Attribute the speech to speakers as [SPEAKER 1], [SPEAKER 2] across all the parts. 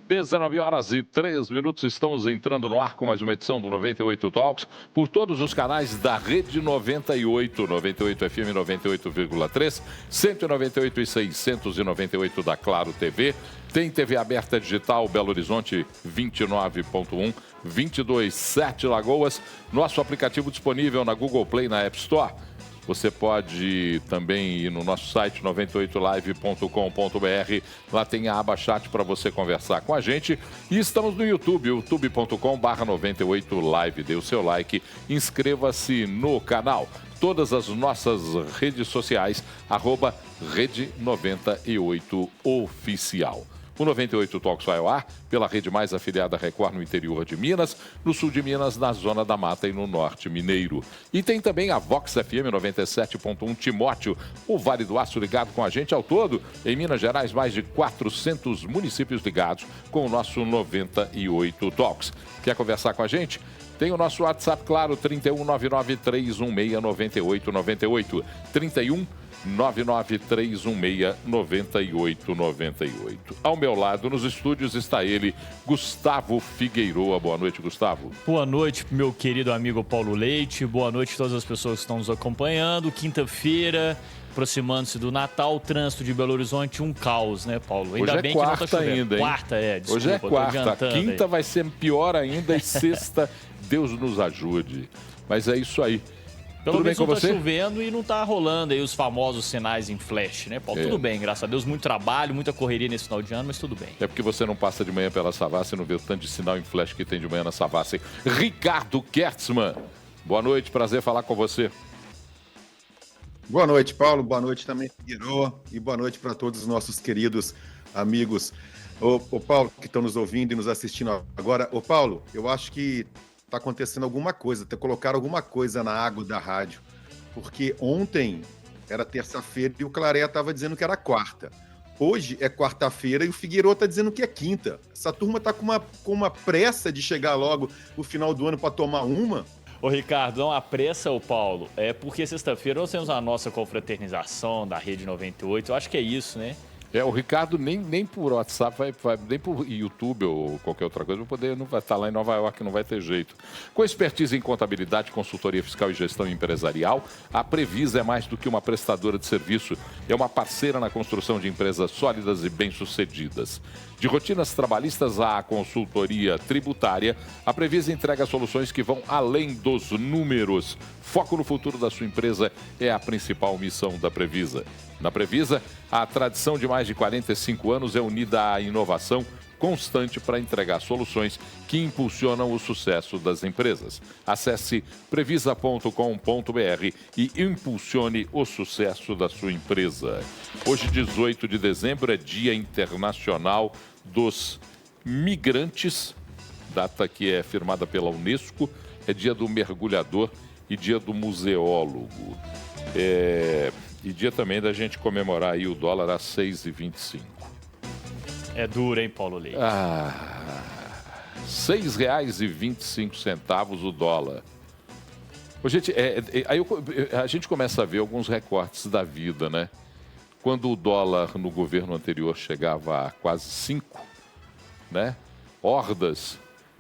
[SPEAKER 1] 19h03, estamos entrando no ar com mais uma edição do 98 Talks, por todos os canais da Rede 98, 98 FM 98,3, 198 e 698 da Claro TV, tem TV aberta digital Belo Horizonte 29.1, 22.7 Lagoas, nosso aplicativo disponível na Google Play e na App Store. Você pode também ir no nosso site 98live.com.br. Lá tem a aba chat para você conversar com a gente. E estamos no YouTube, youtube.com/98live. Dê o seu like, inscreva-se no canal. Todas as nossas redes sociais, @Rede98Oficial. O 98 Talks vai ao ar pela rede mais afiliada Record no interior de Minas, no sul de Minas, na Zona da Mata e no Norte Mineiro. E tem também a Vox FM 97.1 Timóteo, o Vale do Aço ligado com a gente ao todo. Em Minas Gerais, mais de 400 municípios ligados com o nosso 98 Talks. Quer conversar com a gente? Tem o nosso WhatsApp, claro, 3199-316-9898. 3199-316-9898. Ao meu lado, nos estúdios, está ele, Gustavo Figueiroa. Boa noite, Gustavo.
[SPEAKER 2] Boa noite, meu querido amigo Paulo Leite. Boa noite a todas as pessoas que estão nos acompanhando. Quinta-feira, aproximando-se do Natal, o trânsito de Belo Horizonte, um caos, né, Paulo?
[SPEAKER 1] Ainda hoje bem que não tá chovendo. Ainda, hein?
[SPEAKER 2] Quarta, desculpa.
[SPEAKER 1] Hoje é quarta, quinta vai ser pior ainda e sexta, Deus nos ajude. Mas é isso aí.
[SPEAKER 2] Pelo menos não tá chovendo e não tá rolando aí os famosos sinais em flash, né, Paulo? Tudo bem, graças a Deus. Muito trabalho, muita correria nesse final de ano, mas tudo bem.
[SPEAKER 1] É porque você não passa de manhã pela Savassi e não vê o tanto de sinal em flash que tem de manhã na Savassi. Ricardo Kertzmann, boa noite, prazer falar com você.
[SPEAKER 3] Boa noite, Paulo. Boa noite também, Figueiroa. E boa noite para todos os nossos queridos amigos. Ô Paulo, que estão nos ouvindo e nos assistindo agora. Ô Paulo, eu acho que tá acontecendo alguma coisa, colocaram alguma coisa na água da rádio, porque ontem era terça-feira e o Claré estava dizendo que era quarta. Hoje é quarta-feira e o Figueiredo está dizendo que é quinta. Essa turma está com uma pressa de chegar logo no final do ano para tomar uma.
[SPEAKER 2] Ô Ricardo, não há pressa, ô Paulo, é porque sexta-feira nós temos a nossa confraternização da Rede 98, eu acho que é isso, né?
[SPEAKER 1] O Ricardo nem por WhatsApp, nem por YouTube ou qualquer outra coisa, não vai estar lá em Nova York, não vai ter jeito. Com expertise em contabilidade, consultoria fiscal e gestão empresarial, a Previsa é mais do que uma prestadora de serviço, é uma parceira na construção de empresas sólidas e bem-sucedidas. De rotinas trabalhistas à consultoria tributária, a Previsa entrega soluções que vão além dos números. Foco no futuro da sua empresa é a principal missão da Previsa. Na Previsa, a tradição de mais de 45 anos é unida à inovação constante para entregar soluções que impulsionam o sucesso das empresas. Acesse previsa.com.br e impulsione o sucesso da sua empresa. Hoje, 18 de dezembro, é Dia Internacional dos Migrantes, data que é firmada pela Unesco, é Dia do Mergulhador e Dia do Museólogo. E dia também da gente comemorar aí o dólar a 6,25.
[SPEAKER 2] É duro, hein, Paulo Leite?
[SPEAKER 1] R$ 6,25 o dólar. Gente, aí a gente começa a ver alguns recortes da vida, né? Quando o dólar no governo anterior chegava a quase 5, né? Hordas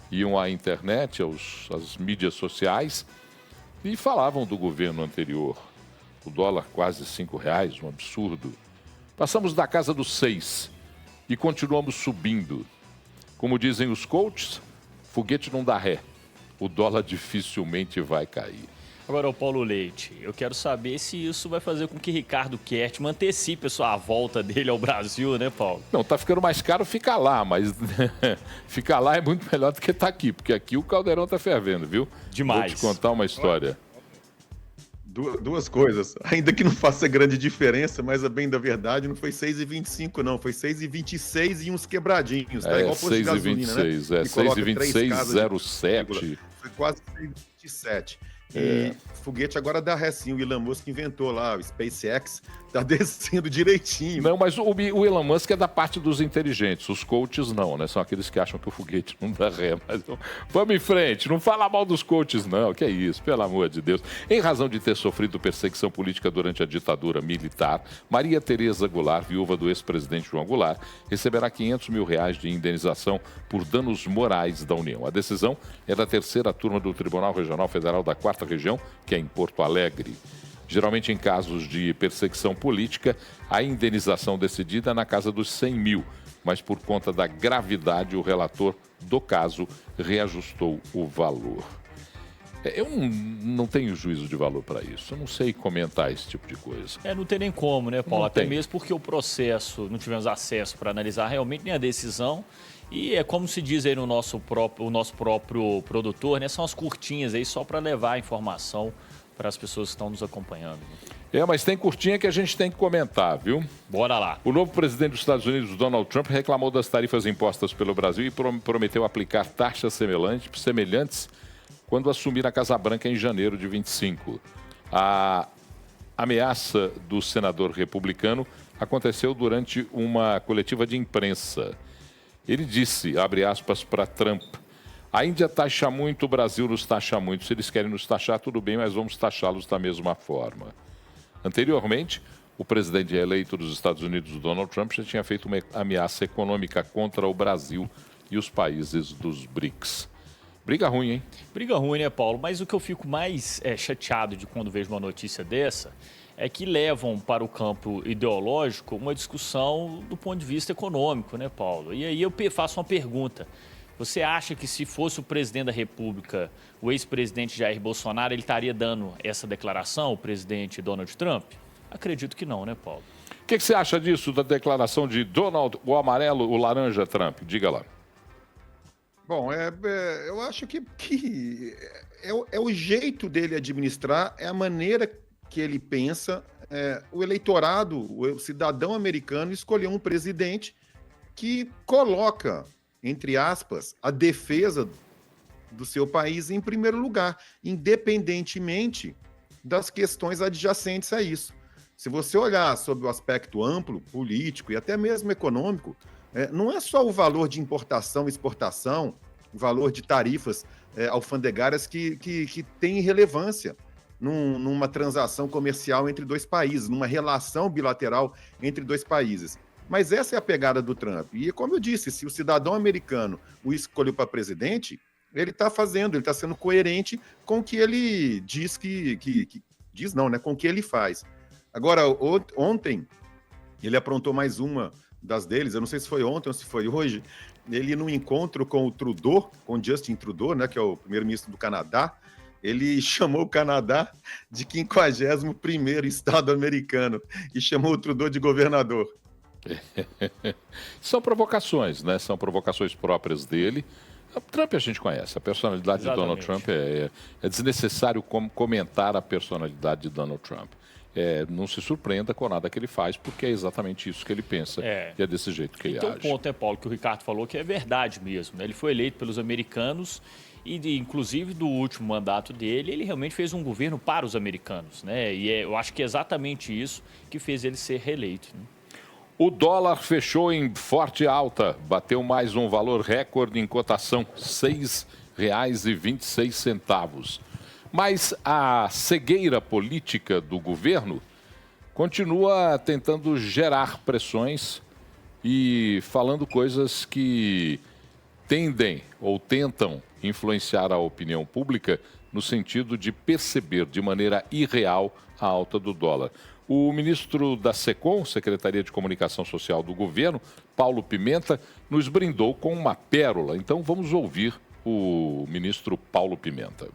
[SPEAKER 1] iam à internet, às mídias sociais e falavam do governo anterior. O dólar quase R$5, um absurdo. Passamos da casa dos 6 e continuamos subindo. Como dizem os coaches, foguete não dá ré. O dólar dificilmente vai cair.
[SPEAKER 2] Agora, o Paulo Leite, eu quero saber se isso vai fazer com que Ricardo Kertzmann antecipe a volta dele ao Brasil, né, Paulo?
[SPEAKER 1] Não, tá ficando mais caro ficar lá, mas ficar lá é muito melhor do que estar aqui, porque aqui o caldeirão tá fervendo, viu?
[SPEAKER 2] Demais.
[SPEAKER 1] Vou te contar uma história.
[SPEAKER 3] Duas coisas, ainda que não faça grande diferença, mas a bem da verdade não foi 6,25 não, foi 6,26 e uns quebradinhos, tá? Igual posto de gasolina, né?
[SPEAKER 1] 6,26, 6,26,07.
[SPEAKER 3] Foi quase 6,27. Foguete agora dá ré sim, o Elon Musk inventou lá, o SpaceX tá descendo direitinho.
[SPEAKER 1] Não, mas o Elon Musk é da parte dos inteligentes, os coaches não, né? São aqueles que acham que o foguete não dá ré. Mas vamos em frente, não fala mal dos coaches não, que é isso, pelo amor de Deus. Em razão de ter sofrido perseguição política durante a ditadura militar, Maria Tereza Goulart, viúva do ex-presidente João Goulart, receberá R$500 mil de indenização por danos morais da União. A decisão é da terceira turma do Tribunal Regional Federal da 4ª Região, que é em Porto Alegre. Geralmente, em casos de perseguição política, a indenização decidida é na casa dos 100 mil, mas por conta da gravidade, o relator do caso reajustou o valor. Eu não tenho juízo de valor para isso, eu não sei comentar esse tipo de coisa.
[SPEAKER 2] Não tem nem como, né, Paulo?
[SPEAKER 1] Não
[SPEAKER 2] Até
[SPEAKER 1] tem.
[SPEAKER 2] mesmo porque o processo, não tivemos acesso para analisar realmente nem a decisão. E é como se diz aí no nosso próprio produtor, né? São as curtinhas aí só para levar a informação para as pessoas que estão nos acompanhando.
[SPEAKER 1] Mas tem curtinha que a gente tem que comentar, viu?
[SPEAKER 2] Bora lá.
[SPEAKER 1] O novo presidente dos Estados Unidos, Donald Trump, reclamou das tarifas impostas pelo Brasil e prometeu aplicar taxas semelhantes quando assumir a Casa Branca em janeiro de 25. A ameaça do senador republicano aconteceu durante uma coletiva de imprensa. Ele disse, abre aspas, para Trump: a Índia taxa muito, o Brasil nos taxa muito. Se eles querem nos taxar, tudo bem, mas vamos taxá-los da mesma forma. Anteriormente, o presidente eleito dos Estados Unidos, Donald Trump, já tinha feito uma ameaça econômica contra o Brasil e os países dos BRICS. Briga ruim, hein?
[SPEAKER 2] Briga ruim, né, Paulo? Mas o que eu fico mais chateado de quando vejo uma notícia dessa é que levam para o campo ideológico uma discussão do ponto de vista econômico, né, Paulo? E aí eu faço uma pergunta. Você acha que se fosse o presidente da República, o ex-presidente Jair Bolsonaro, ele estaria dando essa declaração, o presidente Donald Trump? Acredito que não, né, Paulo?
[SPEAKER 1] O que você acha disso, da declaração de Donald, o amarelo, o laranja Trump? Diga lá.
[SPEAKER 3] Bom, eu acho que é o jeito dele administrar, é a maneira que ele pensa. O eleitorado, o cidadão americano escolheu um presidente que coloca, entre aspas, a defesa do seu país em primeiro lugar, independentemente das questões adjacentes a isso. Se você olhar sob o aspecto amplo, político e até mesmo econômico, não é só o valor de importação e exportação, o valor de tarifas alfandegárias que tem relevância numa transação comercial entre dois países, numa relação bilateral entre dois países. Mas essa é a pegada do Trump. E, como eu disse, se o cidadão americano o escolheu para presidente, ele está sendo coerente com o que ele diz com o que ele faz. Agora, ontem, ele aprontou mais uma das deles, eu não sei se foi ontem ou se foi hoje, ele num encontro com o Trudeau, com Justin Trudeau, né, que é o primeiro-ministro do Canadá, ele chamou o Canadá de 51º estado americano e chamou o Trudeau de governador.
[SPEAKER 1] São provocações, né? São provocações próprias dele. O Trump a gente conhece, a personalidade de Donald Trump é desnecessário comentar a personalidade de Donald Trump. Não se surpreenda com nada que ele faz, porque é exatamente isso que ele pensa e é desse jeito que ele age.
[SPEAKER 2] Tem um ponto, né, Paulo, que o Ricardo falou que é verdade mesmo, né? Ele foi eleito pelos americanos e, inclusive, do último mandato dele, ele realmente fez um governo para os americanos, né? E eu acho que é exatamente isso que fez ele ser reeleito, né?
[SPEAKER 1] O dólar fechou em forte alta, bateu mais um valor recorde em cotação, R$ 6,26. Mas a cegueira política do governo continua tentando gerar pressões e falando coisas que tendem ou tentam influenciar a opinião pública no sentido de perceber de maneira irreal a alta do dólar. O ministro da SECOM, Secretaria de Comunicação Social do Governo, Paulo Pimenta, nos brindou com uma pérola. Então vamos ouvir o ministro Paulo Pimenta.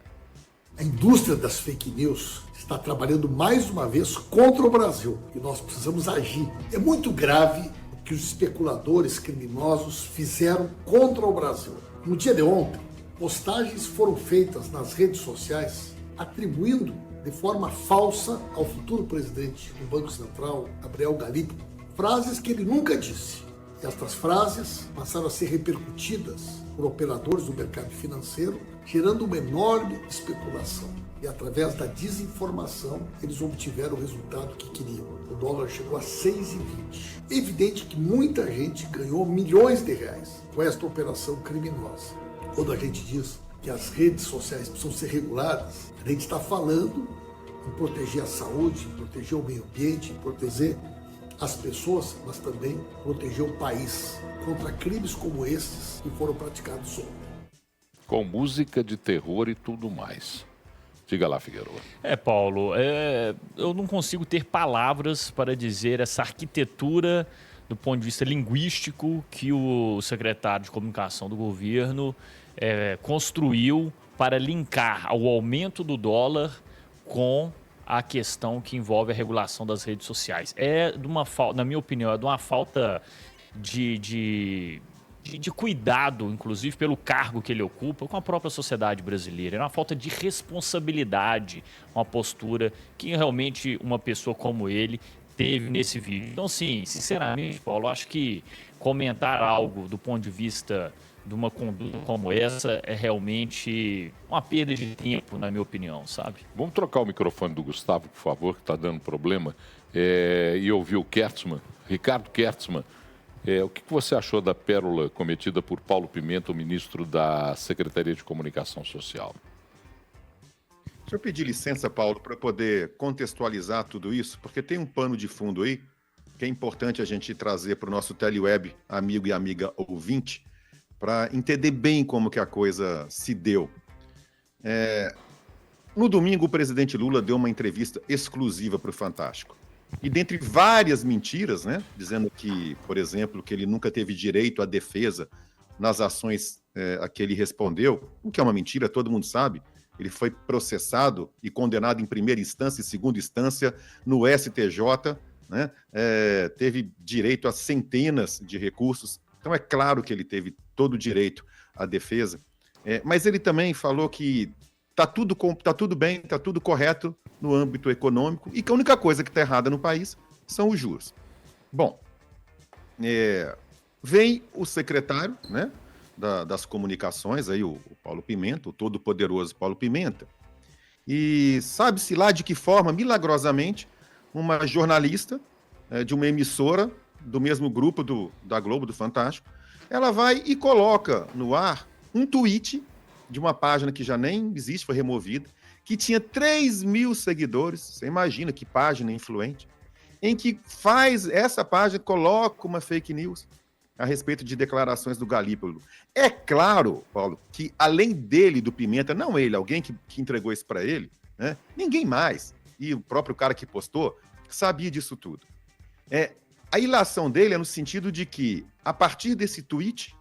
[SPEAKER 4] A indústria das fake news está trabalhando mais uma vez contra o Brasil e nós precisamos agir. É muito grave o que os especuladores criminosos fizeram contra o Brasil. No dia de ontem, postagens foram feitas nas redes sociais atribuindo de forma falsa ao futuro presidente do Banco Central, Gabriel Galípolo, frases que ele nunca disse. E estas frases passaram a ser repercutidas por operadores do mercado financeiro, gerando uma enorme especulação. E através da desinformação, eles obtiveram o resultado que queriam. O dólar chegou a 6,20. É evidente que muita gente ganhou milhões de reais com esta operação criminosa. Quando a gente diz que as redes sociais precisam ser reguladas, a gente está falando em proteger a saúde, em proteger o meio ambiente, em proteger as pessoas, mas também proteger o país contra crimes como esses que foram praticados ontem.
[SPEAKER 1] Com música de terror e tudo mais. Diga lá, Figueiredo.
[SPEAKER 2] Paulo, eu não consigo ter palavras para dizer essa arquitetura do ponto de vista linguístico que o secretário de comunicação do governo construiu para linkar o aumento do dólar com a questão que envolve a regulação das redes sociais. Na minha opinião, é de uma falta de cuidado, inclusive pelo cargo que ele ocupa, com a própria sociedade brasileira. É uma falta de responsabilidade, uma postura que realmente uma pessoa como ele teve nesse vídeo. Então, sim, sinceramente, Paulo, acho que comentar algo do ponto de vista de uma conduta como essa é realmente uma perda de tempo, na minha opinião, sabe?
[SPEAKER 1] Vamos trocar o microfone do Gustavo, por favor, que está dando problema, e ouvir o Kertzmann, Ricardo Kertzmann. O que você achou da pérola cometida por Paulo Pimenta, o ministro da Secretaria de Comunicação Social?
[SPEAKER 3] Deixa eu pedir licença, Paulo, para poder contextualizar tudo isso, porque tem um pano de fundo aí que é importante a gente trazer para o nosso teleweb, amigo e amiga ouvinte, para entender bem como que a coisa se deu. No domingo, o presidente Lula deu uma entrevista exclusiva para o Fantástico. E dentre várias mentiras, né, dizendo que, por exemplo, que ele nunca teve direito à defesa nas ações a que ele respondeu, o que é uma mentira, todo mundo sabe. Ele foi processado e condenado em primeira instância e segunda instância no STJ, né, teve direito a centenas de recursos. Então é claro que ele teve todo o direito à defesa, mas ele também falou que está tudo bem, está tudo correto no âmbito econômico e que a única coisa que está errada no país são os juros. Bom, vem o secretário, né, das comunicações, aí, o Paulo Pimenta, o todo-poderoso Paulo Pimenta, e sabe-se lá de que forma, milagrosamente, uma jornalista de uma emissora do mesmo grupo da Globo, do Fantástico, ela vai e coloca no ar um tweet de uma página que já nem existe, foi removida, que tinha 3.000 seguidores, você imagina que página influente, em que essa página coloca uma fake news a respeito de declarações do Galípolo. É claro, Paulo, que além dele, do Pimenta, não ele, alguém que entregou isso para ele, né, ninguém mais, e o próprio cara que postou, sabia disso tudo. A ilação dele é no sentido de que, a partir desse tweet,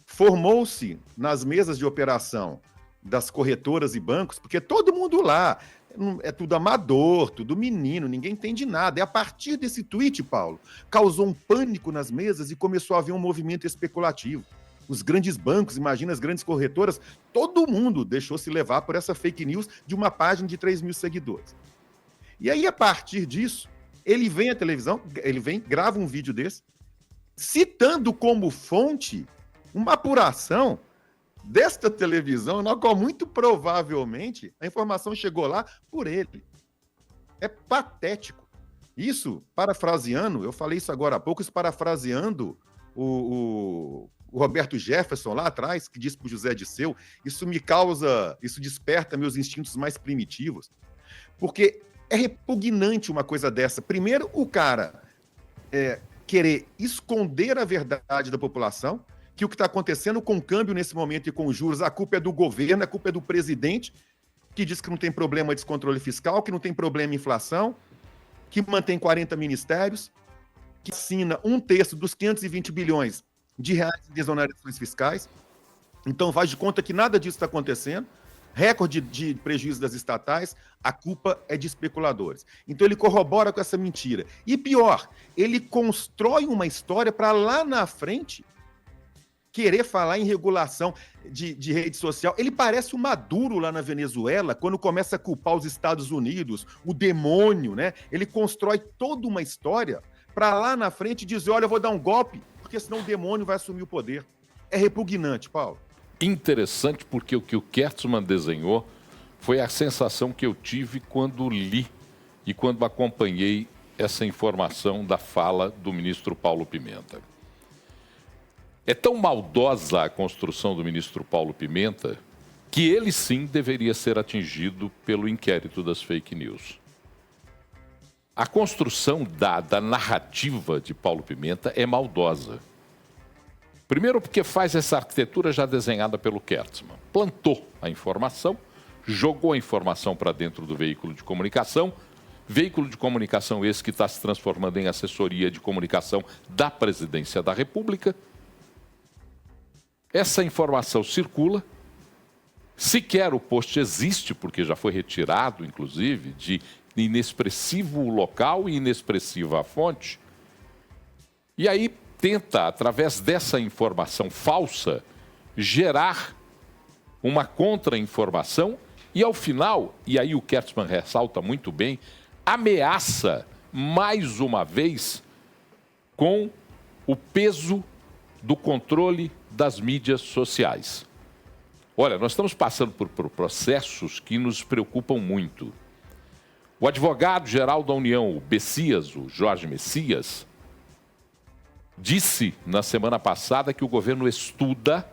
[SPEAKER 3] formou-se nas mesas de operação das corretoras e bancos, porque todo mundo lá é tudo amador, tudo menino, ninguém entende nada. E a partir desse tweet, Paulo, causou um pânico nas mesas e começou a haver um movimento especulativo. Os grandes bancos, imagina as grandes corretoras, todo mundo deixou se levar por essa fake news de uma página de 3.000 seguidores. E aí, a partir disso, ele vem à televisão, grava um vídeo desse, citando como fonte uma apuração desta televisão, na qual muito provavelmente a informação chegou lá por ele. É patético. Isso, parafraseando, eu falei isso agora há pouco, isso parafraseando o Roberto Jefferson lá atrás, que disse para o José Disseu, isso desperta meus instintos mais primitivos, porque é repugnante uma coisa dessa. Primeiro, o cara querer esconder a verdade da população, que o que está acontecendo com o câmbio nesse momento e com os juros, a culpa é do governo, a culpa é do presidente, que diz que não tem problema de descontrole fiscal, que não tem problema de inflação, que mantém 40 ministérios, que assina 1/3 dos 520 bilhões de reais de desonerações fiscais. Então faz de conta que nada disso está acontecendo, recorde de prejuízo das estatais, a culpa é de especuladores. Então ele corrobora com essa mentira. E pior, ele constrói uma história para lá na frente querer falar em regulação de rede social. Ele parece o Maduro lá na Venezuela, quando começa a culpar os Estados Unidos, o demônio, né? Ele constrói toda uma história para lá na frente dizer, olha, eu vou dar um golpe, porque senão o demônio vai assumir o poder. É repugnante, Paulo.
[SPEAKER 1] interessante porque o que o Kertzmann desenhou foi a sensação que eu tive quando li e quando acompanhei essa informação da fala do ministro Paulo Pimenta. É tão maldosa a construção do ministro Paulo Pimenta que ele sim deveria ser atingido pelo inquérito das fake news. A construção da narrativa de Paulo Pimenta é maldosa. Primeiro porque faz essa arquitetura já desenhada pelo Kertzmann. Plantou a informação, jogou a informação para dentro do veículo de comunicação esse que está se transformando em assessoria de comunicação da Presidência da República. Essa informação circula, sequer o post existe, porque já foi retirado, inclusive, de inexpressivo local e inexpressiva a fonte. E aí tenta, através dessa informação falsa, gerar uma contra-informação e, ao final, e aí o Kertzmann ressalta muito bem, ameaça, mais uma vez, com o peso do controle das mídias sociais. Olha, nós estamos passando por processos que nos preocupam muito. O advogado-geral da União, o Messias, o Jorge Messias, disse na semana passada que o governo estuda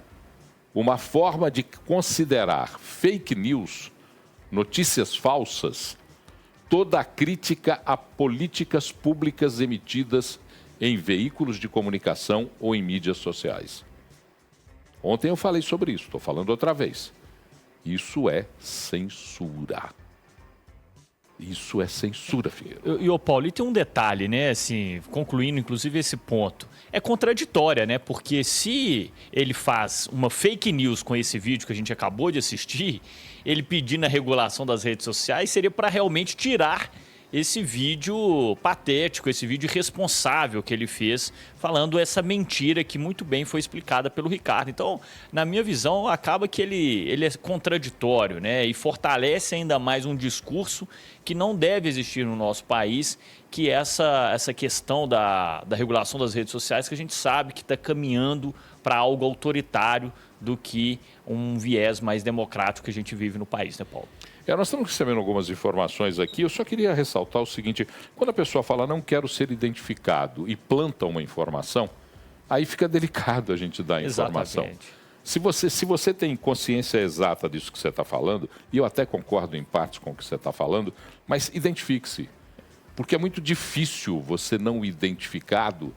[SPEAKER 1] uma forma de considerar fake news, notícias falsas, toda a crítica a políticas públicas emitidas em veículos de comunicação ou em mídias sociais. Ontem eu falei sobre isso, estou falando outra vez. Isso é censura. Isso é censura, Figueiredo.
[SPEAKER 2] E o Paulo, e tem um detalhe, né, assim, concluindo inclusive esse ponto. É contraditória, né, porque se ele faz uma fake news com esse vídeo que a gente acabou de assistir, ele pedindo a regulação das redes sociais seria para realmente tirar esse vídeo patético, esse vídeo irresponsável que ele fez, falando essa mentira que muito bem foi explicada pelo Ricardo. Então, na minha visão, acaba que ele é contraditório, né? E fortalece ainda mais um discurso que não deve existir no nosso país, que é essa questão da regulação das redes sociais, que a gente sabe que está caminhando para algo autoritário do que um viés mais democrático que a gente vive no país, né, Paulo?
[SPEAKER 1] Nós estamos recebendo algumas informações aqui. Eu só queria ressaltar o seguinte: quando a pessoa fala não quero ser identificado e planta uma informação, aí fica delicado a gente dar a informação.
[SPEAKER 2] Exatamente.
[SPEAKER 1] Se você tem consciência exata disso que você está falando, e eu até concordo em partes com o que você está falando, mas identifique-se. Porque é muito difícil você não identificado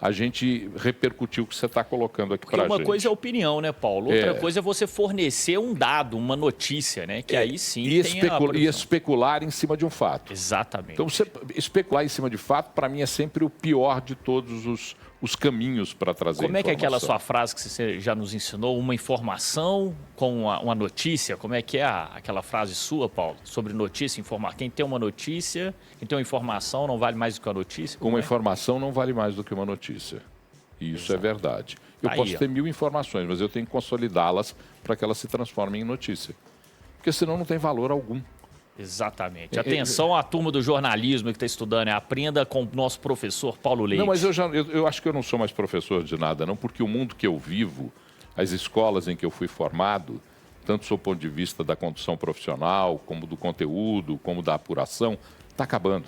[SPEAKER 1] a gente repercutir o que você está colocando aqui para a gente.
[SPEAKER 2] Uma coisa é opinião, né, Paulo? Outra coisa é você fornecer um dado, uma notícia, né? Que aí sim
[SPEAKER 1] e especular em cima de um fato.
[SPEAKER 2] Exatamente.
[SPEAKER 1] Então, você especular em cima de fato, para mim, é sempre o pior de todos os caminhos para trazer
[SPEAKER 2] Como é que é aquela
[SPEAKER 1] informação.
[SPEAKER 2] sua frase que você já nos ensinou? Uma informação com uma notícia? Como é que é aquela frase sua, Paulo? Sobre notícia, informar. Quem tem uma notícia, quem tem uma informação não vale mais do que uma notícia?
[SPEAKER 1] Uma informação não vale mais do que uma notícia. E isso é verdade. Eu posso ter 1000 informações, mas eu tenho que consolidá-las para que elas se transformem em notícia. Porque senão não tem valor algum.
[SPEAKER 2] Exatamente. Atenção à turma do jornalismo que está estudando, aprenda com o nosso professor Paulo Leite.
[SPEAKER 1] Não, mas eu acho que eu não sou mais professor de nada, não, porque o mundo que eu vivo, as escolas em que eu fui formado, tanto do ponto de vista da condução profissional, como do conteúdo, como da apuração, está acabando.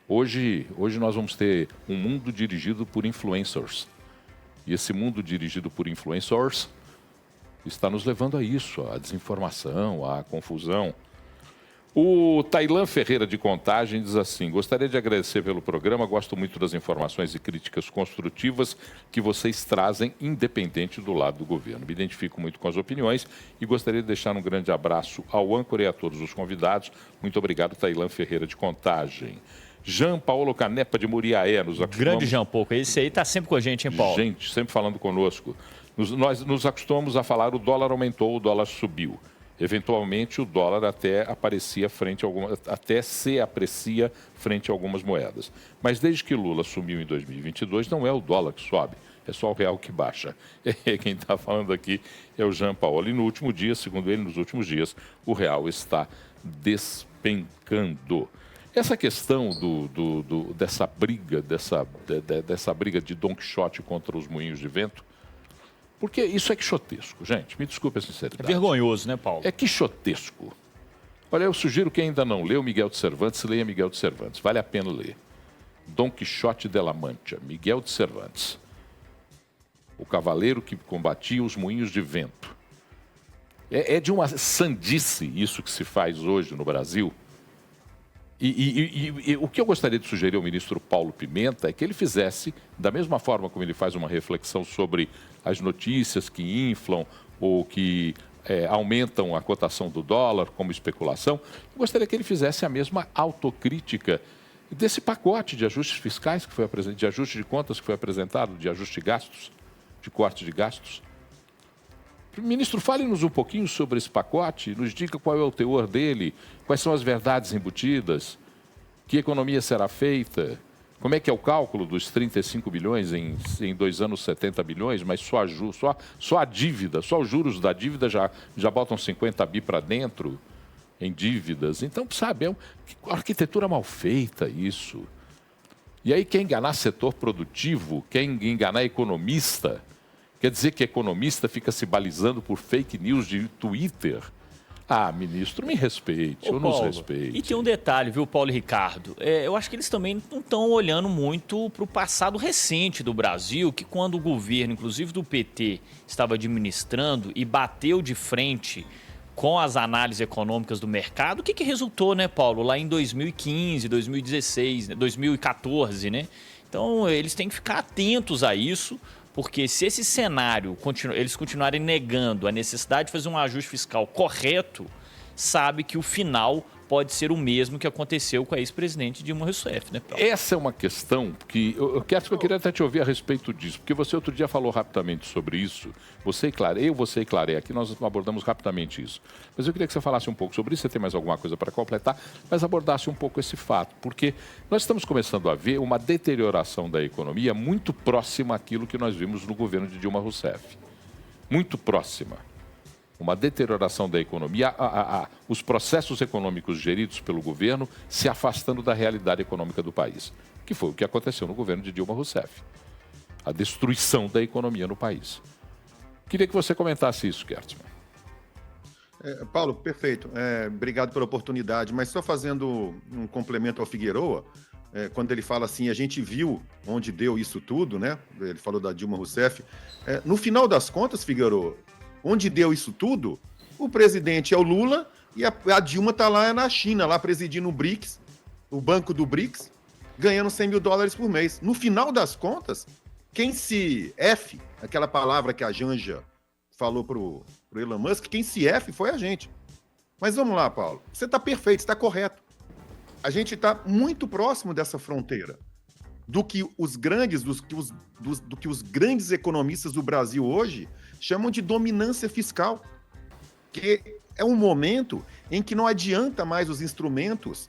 [SPEAKER 1] Hoje nós vamos ter um mundo dirigido por influencers. E esse mundo dirigido por influencers está nos levando a isso, à desinformação, à confusão. O Tailan Ferreira de Contagem diz assim: gostaria de agradecer pelo programa, gosto muito das informações e críticas construtivas que vocês trazem, independente do lado do governo. Me identifico muito com as opiniões e gostaria de deixar um grande abraço ao âncora e a todos os convidados. Muito obrigado, Tailan Ferreira de Contagem. Jean Paulo Canepa de Muriaé.
[SPEAKER 2] Grande Jean Paulo, esse aí está sempre com a gente, hein, Paulo?
[SPEAKER 1] Gente, sempre falando conosco. Nós nos acostumamos a falar o dólar aumentou, o dólar subiu. Eventualmente, o dólar até se aprecia frente a algumas moedas. Mas desde que Lula assumiu em 2022, não é o dólar que sobe, é só o real que baixa. Quem está falando aqui é o Jean Paulo. E no último dia, segundo ele, nos últimos dias, o real está despencando. Essa questão dessa briga de Don Quixote contra os moinhos de vento, Porque isso é quixotesco, gente. Me desculpe a
[SPEAKER 2] É
[SPEAKER 1] sinceridade.
[SPEAKER 2] vergonhoso, né, Paulo?
[SPEAKER 1] É quixotesco. Olha, eu sugiro que ainda não leu Miguel de Cervantes, leia Miguel de Cervantes. Vale a pena ler. Dom Quixote de la Mancha, Miguel de Cervantes. O cavaleiro que combatia os moinhos de vento. É de uma sandice isso que se faz hoje no Brasil. E o que eu gostaria de sugerir ao ministro Paulo Pimenta é que ele fizesse, da mesma forma como ele faz uma reflexão sobre as notícias que inflam ou que aumentam a cotação do dólar como especulação, eu gostaria que ele fizesse a mesma autocrítica desse pacote de ajustes fiscais que foi apresentado, de ajuste de contas que foi apresentado, de ajuste de gastos, de corte de gastos. Ministro, fale-nos um pouquinho sobre esse pacote, nos diga qual é o teor dele, quais são as verdades embutidas, que economia será feita, como é que é o cálculo dos 35 bilhões em 2 anos 70 bilhões, mas só a dívida, só os juros da dívida já botam 50 bi para dentro em dívidas. Então, sabe, é uma arquitetura mal feita isso. E aí quer enganar setor produtivo, quer enganar economista. Quer dizer que economista fica se balizando por fake news de Twitter? Ah, ministro, me respeite, ou nos respeite.
[SPEAKER 2] E tem um detalhe, viu, Paulo e Ricardo? Eu acho que eles também não estão olhando muito para o passado recente do Brasil, que quando o governo, inclusive do PT, estava administrando e bateu de frente com as análises econômicas do mercado, o que resultou, né, Paulo? Lá em 2015, 2016, 2014, né? Então, eles têm que ficar atentos a isso, porque se esse cenário, eles continuarem negando a necessidade de fazer um ajuste fiscal correto, sabe que o final pode ser o mesmo que aconteceu com a ex-presidente Dilma Rousseff, né, Paulo?
[SPEAKER 1] Essa é uma questão que eu queria até te ouvir a respeito disso, porque você outro dia falou rapidamente sobre isso, você e Clareia, aqui nós abordamos rapidamente isso. Mas eu queria que você falasse um pouco sobre isso, você tem mais alguma coisa para completar, mas abordasse um pouco esse fato, porque nós estamos começando a ver uma deterioração da economia muito próxima àquilo que nós vimos no governo de Dilma Rousseff. Muito próxima. Uma deterioração da economia, os processos econômicos geridos pelo governo se afastando da realidade econômica do país, que foi o que aconteceu no governo de Dilma Rousseff. A destruição da economia no país. Queria que você comentasse isso, Kertzmann.
[SPEAKER 3] Paulo, perfeito. Obrigado pela oportunidade, mas só fazendo um complemento ao Figueroa, quando ele fala assim, a gente viu onde deu isso tudo, né? Ele falou da Dilma Rousseff. No final das contas, Figueroa, onde deu isso tudo, o presidente é o Lula e a Dilma está lá na China, lá presidindo o BRICS, o banco do BRICS, ganhando 100 mil dólares por mês. No final das contas, quem se F, aquela palavra que a Janja falou pro Elon Musk, quem se F foi a gente. Mas vamos lá, Paulo. Você está perfeito, está correto. A gente está muito próximo dessa fronteira do que os grandes, do que os grandes economistas do Brasil hoje chamam de dominância fiscal, que é um momento em que não adianta mais os instrumentos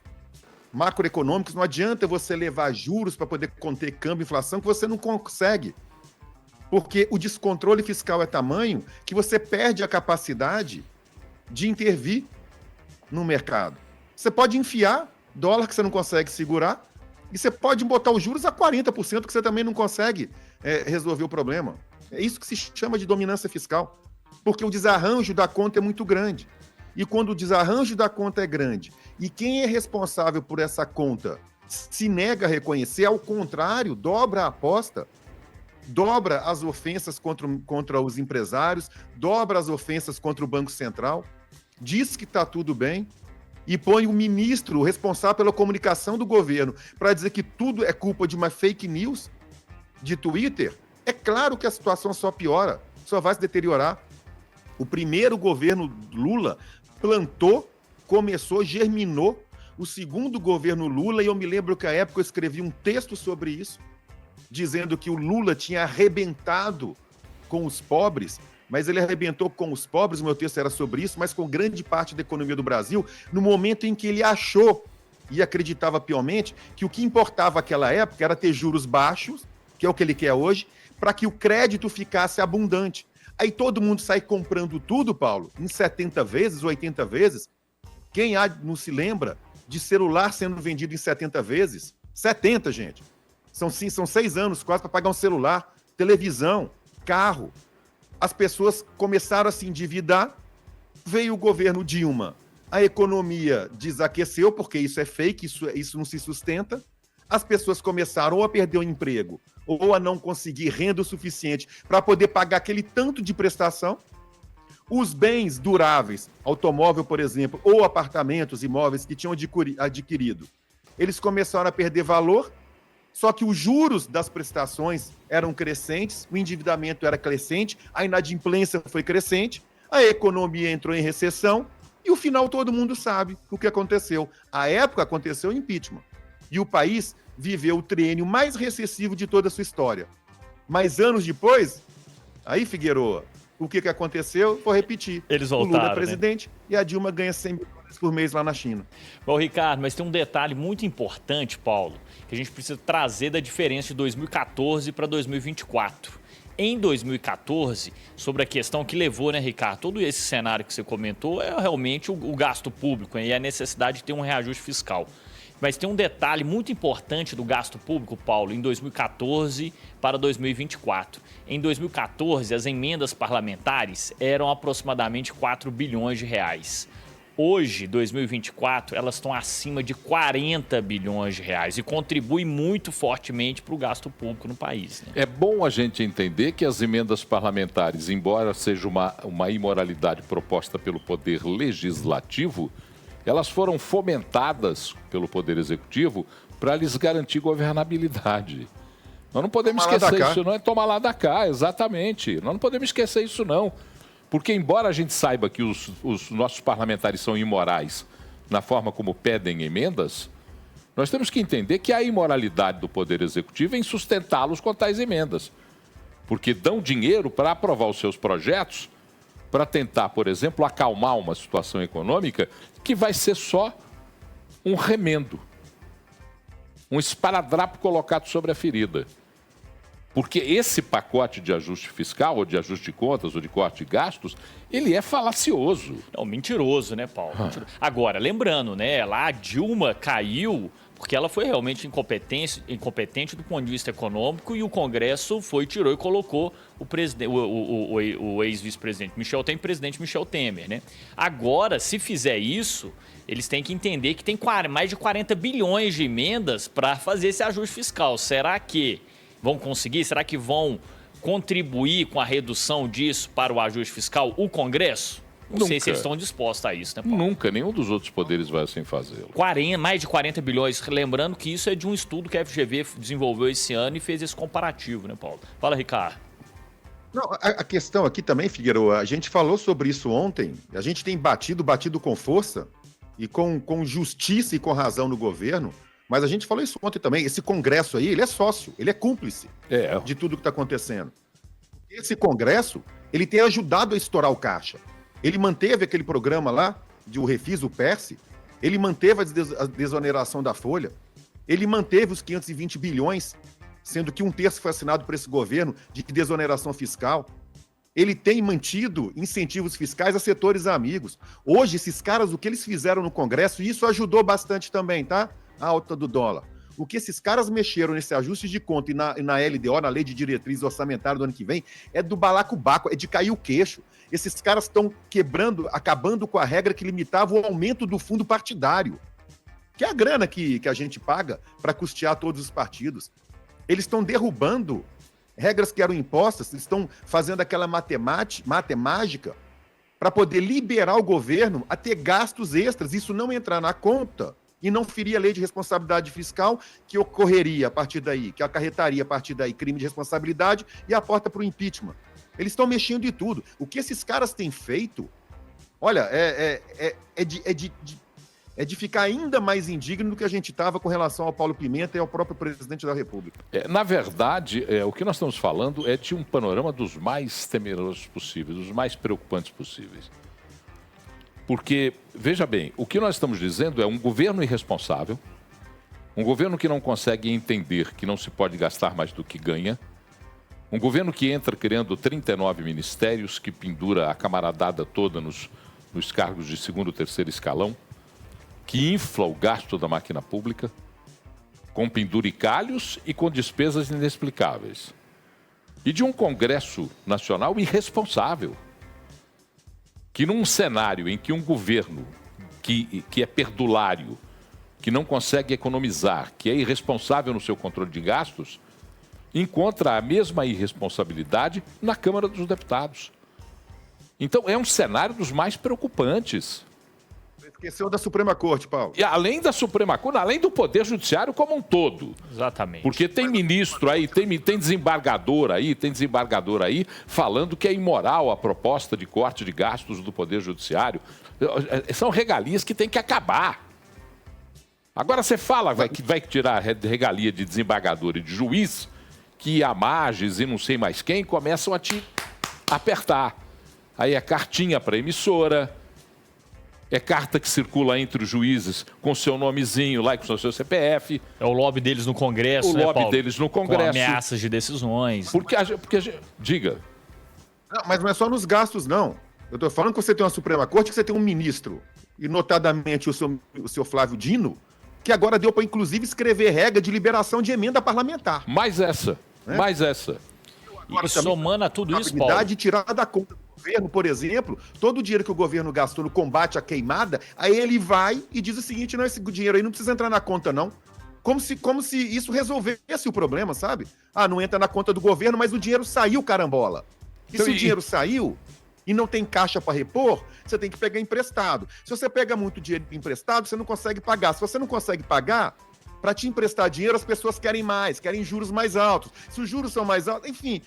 [SPEAKER 3] macroeconômicos, não adianta você levar juros para poder conter câmbio e inflação, que você não consegue. Porque o descontrole fiscal é tamanho que você perde a capacidade de intervir no mercado. Você pode enfiar dólar que você não consegue segurar e você pode botar os juros a 40% que você também não consegue resolver o problema. É isso que se chama de dominância fiscal, porque o desarranjo da conta é muito grande. E quando o desarranjo da conta é grande e quem é responsável por essa conta se nega a reconhecer, ao contrário, dobra a aposta, dobra as ofensas contra os empresários, dobra as ofensas contra o Banco Central, diz que está tudo bem e põe o ministro responsável pela comunicação do governo para dizer que tudo é culpa de uma fake news de Twitter. É claro que a situação só piora, só vai se deteriorar. O primeiro governo Lula plantou, começou, germinou. O segundo governo Lula, e eu me lembro que à época eu escrevi um texto sobre isso, dizendo que o Lula tinha arrebentado com os pobres, mas ele arrebentou com os pobres, o meu texto era sobre isso, mas com grande parte da economia do Brasil, no momento em que ele achou, e acreditava piamente, que o que importava naquela época era ter juros baixos, que é o que ele quer hoje, para que o crédito ficasse abundante. Aí todo mundo sai comprando tudo, Paulo, em 70 vezes, 80 vezes. Quem não se lembra de celular sendo vendido em 70 vezes? 70, gente. São 6 anos quase para pagar um celular, televisão, carro. as pessoas começaram a se endividar, veio o governo Dilma, a economia desaqueceu, porque isso é fake, isso não se sustenta, as pessoas começaram ou a perder o emprego, ou a não conseguir renda o suficiente para poder pagar aquele tanto de prestação. Os bens duráveis, automóvel, por exemplo, ou apartamentos, imóveis que tinham adquirido, eles começaram a perder valor, só que os juros das prestações eram crescentes, o endividamento era crescente, a inadimplência foi crescente, a economia entrou em recessão e o final todo mundo sabe o que aconteceu. À época aconteceu o impeachment e o país viveu o triênio mais recessivo de toda a sua história. Mas anos depois, aí, Figueiredo, o que aconteceu? Vou repetir.
[SPEAKER 2] Eles voltaram,
[SPEAKER 3] o Lula é presidente, né? E a Dilma ganha 100 milhões por mês lá na China.
[SPEAKER 2] Bom, Ricardo, mas tem um detalhe muito importante, Paulo, que a gente precisa trazer da diferença de 2014 para 2024. Em 2014, sobre a questão que levou, né, Ricardo, todo esse cenário que você comentou é realmente o gasto público, né, e a necessidade de ter um reajuste fiscal. Mas tem um detalhe muito importante do gasto público, Paulo, em 2014 para 2024. Em 2014, as emendas parlamentares eram aproximadamente 4 bilhões de reais. Hoje, 2024, elas estão acima de 40 bilhões de reais e contribuem muito fortemente para o gasto público no país, né?
[SPEAKER 1] É bom a gente entender que as emendas parlamentares, embora seja uma imoralidade proposta pelo Poder Legislativo, elas foram fomentadas pelo Poder Executivo para lhes garantir governabilidade. Nós não podemos esquecer isso, não é tomar lá da cá, exatamente. Nós não podemos esquecer isso, não. Porque, embora a gente saiba que os nossos parlamentares são imorais na forma como pedem emendas, nós temos que entender que a imoralidade do Poder Executivo é em sustentá-los com tais emendas. Porque dão dinheiro para aprovar os seus projetos, para tentar, por exemplo, acalmar uma situação econômica que vai ser só um remendo, um esparadrapo colocado sobre a ferida. Porque esse pacote de ajuste fiscal, ou de ajuste de contas, ou de corte de gastos, ele é falacioso.
[SPEAKER 2] Não, mentiroso, né, Paulo? Agora, lembrando, né, lá a Dilma caiu porque ela foi realmente incompetente do ponto de vista econômico e o Congresso tirou e colocou o ex-vice-presidente presidente Michel Temer, né? Agora, se fizer isso, eles têm que entender que tem mais de 40 bilhões de emendas para fazer esse ajuste fiscal. Será que vão conseguir? Será que vão contribuir com a redução disso para o ajuste fiscal o Congresso? Não sei se eles estão dispostos a isso, né, Paulo?
[SPEAKER 1] Nunca, nenhum dos outros poderes vai assim fazê-lo.
[SPEAKER 2] Mais de 40 bilhões, lembrando que isso é de um estudo que a FGV desenvolveu esse ano e fez esse comparativo, né, Paulo? Fala, Ricardo.
[SPEAKER 3] Não, a questão aqui também, Figueiredo, a gente falou sobre isso ontem, a gente tem batido com força e com justiça e com razão no governo, mas a gente falou isso ontem também, esse Congresso aí, ele é sócio, ele é cúmplice de tudo que está acontecendo. Esse Congresso, ele tem ajudado a estourar o caixa. Ele manteve aquele programa lá, o Refis, o PERSE, ele manteve a desoneração da folha, ele manteve os 520 bilhões, sendo que 1/3 foi assinado por esse governo de desoneração fiscal. Ele tem mantido incentivos fiscais a setores amigos. Hoje, esses caras, o que eles fizeram no Congresso, e isso ajudou bastante também, tá? A alta do dólar. O que esses caras mexeram nesse ajuste de conta e na LDO, na Lei de Diretriz Orçamentária do ano que vem, é do balacobaco, é de cair o queixo. Esses caras estão acabando com a regra que limitava o aumento do fundo partidário, que é a grana que a gente paga para custear todos os partidos. Eles estão derrubando regras que eram impostas, eles estão fazendo aquela matemática para poder liberar o governo a ter gastos extras, isso não entrar na conta e não ferir a lei de responsabilidade fiscal que ocorreria a partir daí, que acarretaria a partir daí crime de responsabilidade e a porta para o impeachment. Eles estão mexendo em tudo. O que esses caras têm feito, olha, é de ficar ainda mais indigno do que a gente estava com relação ao Paulo Pimenta e ao próprio presidente da República.
[SPEAKER 1] Na verdade, o que nós estamos falando é de um panorama dos mais temerosos possíveis, dos mais preocupantes possíveis. Porque, veja bem, o que nós estamos dizendo é um governo irresponsável, um governo que não consegue entender que não se pode gastar mais do que ganha, um governo que entra criando 39 ministérios, que pendura a camaradada toda nos cargos de segundo e terceiro escalão, que infla o gasto da máquina pública, com penduricalhos e com despesas inexplicáveis. e de um Congresso Nacional irresponsável. Que num cenário em que um governo que é perdulário, que não consegue economizar, que é irresponsável no seu controle de gastos, encontra a mesma irresponsabilidade na Câmara dos Deputados. Então, é um cenário dos mais preocupantes.
[SPEAKER 3] Esqueceu da Suprema Corte, Paulo.
[SPEAKER 1] E além da Suprema Corte, além do Poder Judiciário como um todo.
[SPEAKER 2] Exatamente.
[SPEAKER 1] Porque tem ministro aí, tem desembargador aí, falando que é imoral a proposta de corte de gastos do Poder Judiciário. São regalias que tem que acabar. Agora você fala que vai tirar regalia de desembargador e de juiz, que a Magis e não sei mais quem começam a te apertar. Aí é cartinha para emissora, é carta que circula entre os juízes com seu nomezinho lá e com o seu CPF.
[SPEAKER 2] É o lobby deles no Congresso,
[SPEAKER 1] né, Paulo? Deles no Congresso.
[SPEAKER 2] Com ameaças de decisões.
[SPEAKER 1] Porque diga.
[SPEAKER 3] Não, mas não é só nos gastos, não. Eu estou falando que você tem uma Suprema Corte, que você tem um ministro, e notadamente o seu Flávio Dino, que agora deu para, inclusive, escrever regra de liberação de emenda parlamentar.
[SPEAKER 1] Mais essa.
[SPEAKER 2] E somando a tudo isso, Paulo...
[SPEAKER 3] de tirar da conta do governo, por exemplo, todo o dinheiro que o governo gastou no combate à queimada, aí ele vai e diz o seguinte, não, esse dinheiro aí não precisa entrar na conta, não. Como se isso resolvesse o problema, sabe? Ah, não entra na conta do governo, mas o dinheiro saiu, carambola. E se o dinheiro saiu e não tem caixa para repor, você tem que pegar emprestado. Se você pega muito dinheiro emprestado, você não consegue pagar. Se você não consegue pagar, para te emprestar dinheiro, as pessoas querem mais, querem juros mais altos. Se os juros são mais altos, enfim...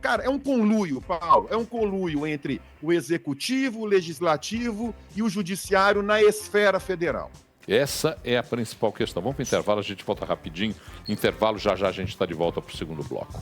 [SPEAKER 3] Cara, é um conluio, Paulo, é um conluio entre o executivo, o legislativo e o judiciário na esfera federal.
[SPEAKER 1] Essa é a principal questão. Vamos para o intervalo, a gente volta rapidinho. Intervalo, já a gente está de volta para o segundo bloco.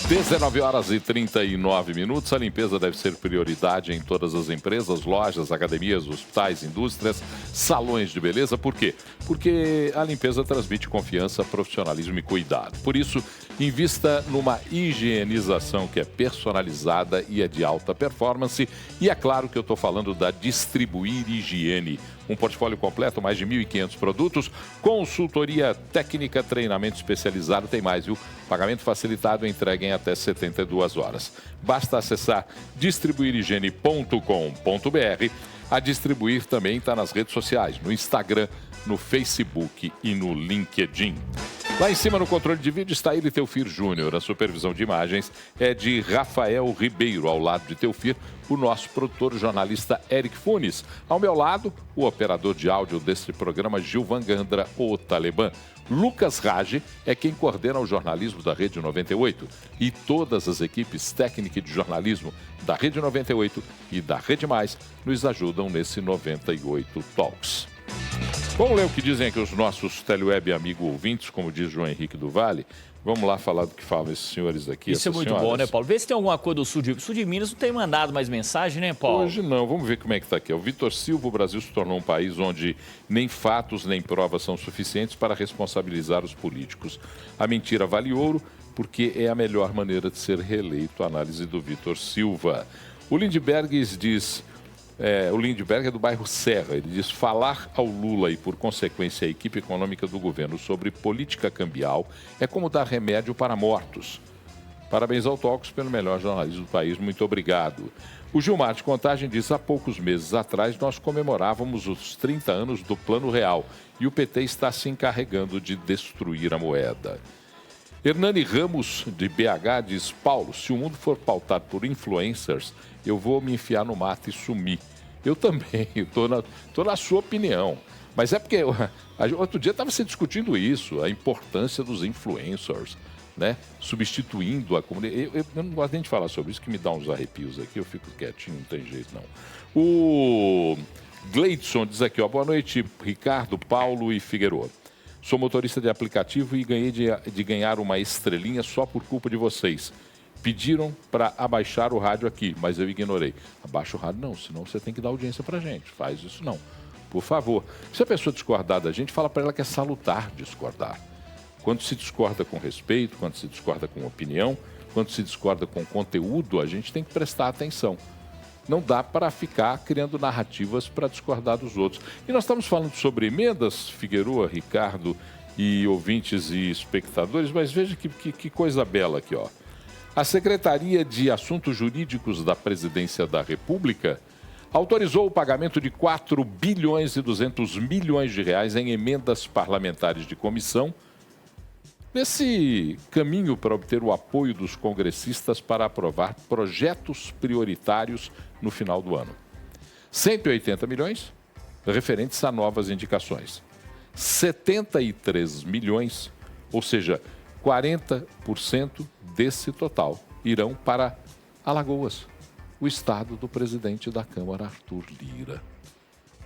[SPEAKER 1] 19h39. A limpeza deve ser prioridade em todas as empresas, lojas, academias, hospitais, indústrias, salões de beleza. Por quê? Porque a limpeza transmite confiança, profissionalismo e cuidado. Por isso, invista numa higienização que é personalizada e é de alta performance. E é claro que eu estou falando da Distribuir Higiene. Um portfólio completo, mais de 1.500 produtos, consultoria técnica, treinamento especializado, tem mais, viu? Pagamento facilitado, entrega em até 72 horas. Basta acessar distribuirhigiene.com.br. A Distribuir também está nas redes sociais, no Instagram, no Facebook e no LinkedIn. Lá em cima, no controle de vídeo, está ele, Teofir Júnior. A supervisão de imagens é de Rafael Ribeiro, ao lado de Teofir, o nosso produtor jornalista Eric Funes. Ao meu lado, o operador de áudio deste programa, Gilvan Gandra, o Talibã. Lucas Rage é quem coordena o jornalismo da Rede 98 e todas as equipes técnicas de jornalismo da Rede 98 e da Rede Mais nos ajudam nesse 98 Talks. Vamos ler o que dizem aqui os nossos teleweb amigos ouvintes, como diz João Henrique do Vale. Vamos lá falar do que falam esses senhores aqui.
[SPEAKER 2] Isso é muito bom, né, Paulo? Vê se tem alguma coisa do Sul de Minas. Não tem mandado mais mensagem, né, Paulo?
[SPEAKER 1] Hoje não. Vamos ver como é que está aqui. O Vitor Silva, o Brasil se tornou um país onde nem fatos nem provas são suficientes para responsabilizar os políticos. A mentira vale ouro porque é a melhor maneira de ser reeleito. A análise do Vitor Silva. O Lindbergh diz... o Lindbergh é do bairro Serra. Ele diz: falar ao Lula e, por consequência, à equipe econômica do governo sobre política cambial é como dar remédio para mortos. Parabéns ao Talks pelo melhor jornalismo do país. Muito obrigado. O Gilmar de Contagem diz: há poucos meses atrás nós comemorávamos os 30 anos do Plano Real e o PT está se encarregando de destruir a moeda. Hernani Ramos, de BH, diz: Paulo, se o mundo for pautado por influencers, eu vou me enfiar no mato e sumir. Eu também, estou na sua opinião. Mas é porque outro dia estava se discutindo isso, a importância dos influencers, né? Substituindo a comunidade. Eu não gosto nem de falar sobre isso, que me dá uns arrepios aqui, eu fico quietinho, não tem jeito não. O Gleidson diz aqui, ó, boa noite, Ricardo, Paulo e Figueiredo. Sou motorista de aplicativo e ganhei de ganhar uma estrelinha só por culpa de vocês. Pediram para abaixar o rádio aqui, mas eu ignorei. Abaixa o rádio não, senão você tem que dar audiência para a gente. Faz isso não, por favor. Se a pessoa discordar da gente, fala para ela que é salutar discordar. Quando se discorda com respeito, quando se discorda com opinião, quando se discorda com conteúdo, a gente tem que prestar atenção. Não dá para ficar criando narrativas para discordar dos outros. E nós estamos falando sobre emendas, Figueiredo, Ricardo e ouvintes e espectadores, mas veja que coisa bela aqui, ó. A Secretaria de Assuntos Jurídicos da Presidência da República autorizou o pagamento de 4 bilhões e 200 milhões de reais em emendas parlamentares de comissão, nesse caminho para obter o apoio dos congressistas para aprovar projetos prioritários no final do ano. 180 milhões referentes a novas indicações. 73 milhões, ou seja, 40% desse total, irão para Alagoas, o estado do presidente da Câmara, Arthur Lira.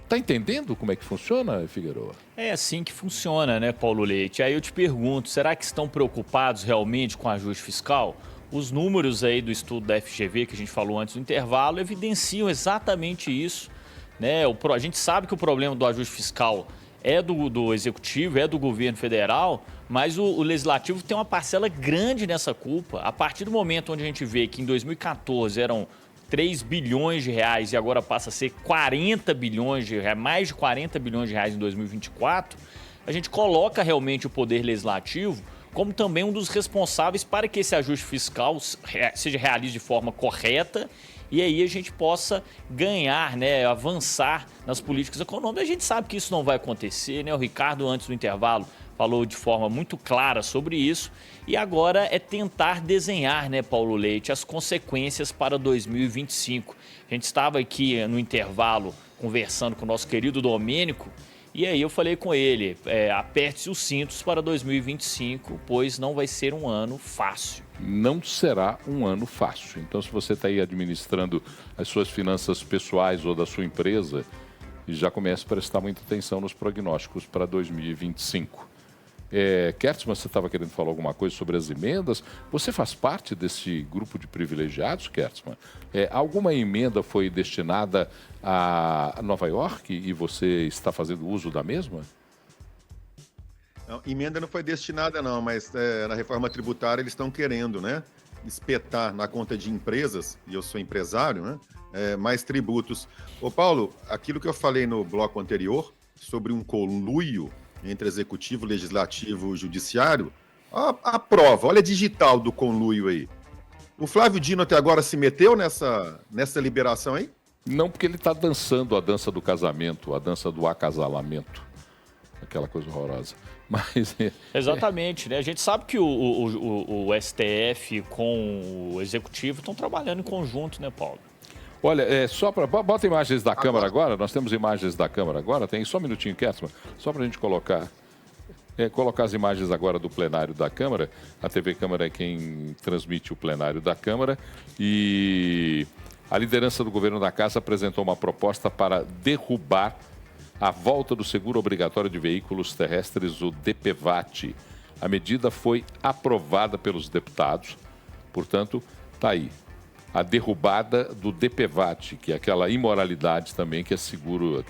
[SPEAKER 1] Está entendendo como é que funciona, Figueroa?
[SPEAKER 2] É assim que funciona, né, Paulo Leite? Aí eu te pergunto, será que estão preocupados realmente com o ajuste fiscal? Os números aí do estudo da FGV, que a gente falou antes do intervalo, evidenciam exatamente isso, né? A gente sabe que o problema do ajuste fiscal é do Executivo, é do governo federal, mas o Legislativo tem uma parcela grande nessa culpa. A partir do momento onde a gente vê que em 2014 eram 3 bilhões de reais e agora passa a ser 40 bilhões de reais, mais de 40 bilhões de reais em 2024, a gente coloca realmente o Poder Legislativo como também um dos responsáveis para que esse ajuste fiscal seja realizado de forma correta e aí a gente possa ganhar, né, avançar nas políticas econômicas. A gente sabe que isso não vai acontecer, né? O Ricardo, antes do intervalo, falou de forma muito clara sobre isso. E agora é tentar desenhar, né, Paulo Leite, as consequências para 2025. A gente estava aqui no intervalo conversando com o nosso querido Domênico, e aí eu falei com ele, aperte-se os cintos para 2025, pois não vai ser um ano fácil.
[SPEAKER 1] Não será um ano fácil. Então, se você está aí administrando as suas finanças pessoais ou da sua empresa, já comece a prestar muita atenção nos prognósticos para 2025. Kertzmann, você estava querendo falar alguma coisa sobre as emendas? Você faz parte desse grupo de privilegiados, Kertzmann? Alguma emenda foi destinada a Nova York e você está fazendo uso da mesma?
[SPEAKER 3] Não, emenda não foi destinada não, mas na reforma tributária eles estão querendo, né, espetar na conta de empresas, e eu sou empresário, né, mais tributos. Ô Paulo, aquilo que eu falei no bloco anterior sobre um conluio entre executivo, legislativo e judiciário, a prova, olha a digital do conluio aí. O Flávio Dino até agora se meteu nessa liberação aí?
[SPEAKER 1] Não, porque ele está dançando a dança do casamento, a dança do acasalamento. Aquela coisa horrorosa. Mas,
[SPEAKER 2] exatamente, né? A gente sabe que o STF com o Executivo estão trabalhando em conjunto, né, Paulo?
[SPEAKER 1] Olha, só para... Bota imagens da Câmara agora. Nós temos imagens da Câmara agora. Tem só um minutinho, Kertzmann, só para a gente colocar as imagens agora do plenário da Câmara. A TV Câmara é quem transmite o plenário da Câmara. E a liderança do governo da Casa apresentou uma proposta para derrubar a volta do seguro obrigatório de veículos terrestres, o DPVAT. A medida foi aprovada pelos deputados, portanto, está aí. A derrubada do DPVAT, que é aquela imoralidade também que é seguro,